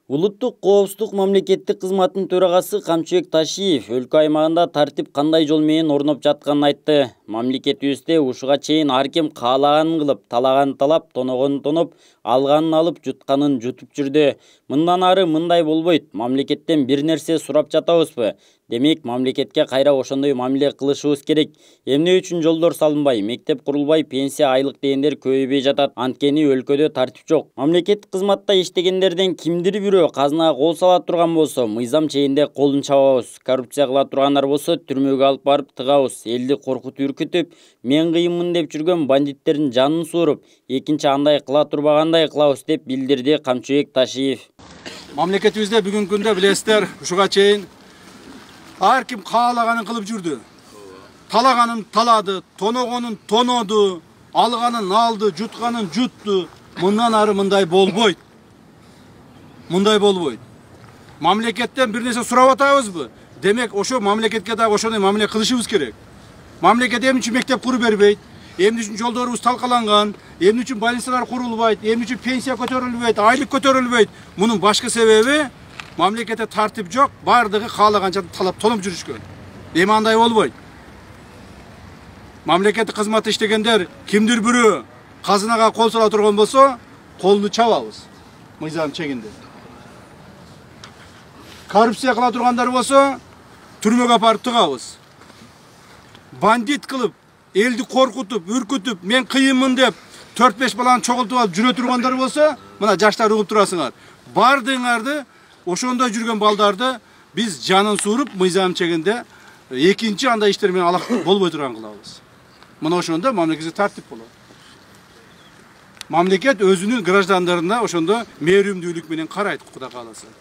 Улуттук коопсуздук мамлекеттик кызматынын төрагасы Камчыбек Ташиев өлкө аймагында тартип кандай жол менен орноп жатканын айтты. Мамлекетибизде ушуга чейин ар ким каалаганын кылып, талаганын талап, тоногонун тоноп, алганын алып, жутканын жутуп жүрдү. Мындан ары мындай болбойт. Мамлекеттен бир нерсе сурап жатабызбы? Демек, мамлекетке кайра ошондой мамиле кылышыбыз керек. Эмне үчүн жолдор салынбай, мектеп курулбай, пенсия, айлык дегендер көбөйбөй жатат. Анткени өлкөдө тартип жок. Мамлекеттик кызматта иштегендерден кимдир бирөө казынага кол сала турган болсо, мыйзам чегинде колун чабабыз. Коррупция кыла тургандар болсо, түрмөгө алып барып тыгабыз. Элди коркутуп, үркүтүп, мен кыйынмын деп жүргөн бандиттердин жанын сууруп, экинчи андай кыла турбагандай кылабыз деп билдирди Камчыбек Ташиев. Мамлекетибизде бүгүнкү күндө билесиздер, ушуга чейин ар ким каалаганын кылып жүрдү. Талаганын талады, тоногонун тоноду, алганын алды, жутканын жутту. Мындан ары мындай болбойт. Мындай болбойт. Мамлекеттен бир нерсе сурап атабызбы? Демек, ошо мамлекетке дагы ошондой мамиле кылышыбыз керек. Мамлекет эмне үчүн мектеп куруп бербейт? Эмне үчүн жолдорубуз талкаланган? Эмне үчүн больницалар курулбайт? Эмне үчүн пенсия көтөрүлбөйт? Айлык көтөрүлбөйт? Мунун башкы себеби мамлекетте тартип жок, бардыгы каалаганча талап тонуп жүрүшкөн. Эми андай болбойт. Мамлекеттик кызматта иштегендер кимдир бирөө казынага кол сала турган болсо, колуну чабабыз. Мыйзам чегинде. Коррупция кыла тургандар болсо, түрмөгө апарып тыгабыз. Бандит кылып, элди коркутуп, үркүтүп, мен кыйынмын деп 4-5 баланы чогултуп алып жүрө тургандар болсо, мына жаштар угуп турасыңар. Бардыңарды, ошондой жүргөн балдарды биз жанын сууруп, мыйзам чегинде экинчи андай иштер менен алак болбой турган кылабыз. Мына ошондо мамлекетте тартип болот. Мамлекет өзүнүн граждандарына ошондо мээрүмдүүлүк менен карайт, Кудай кааласа.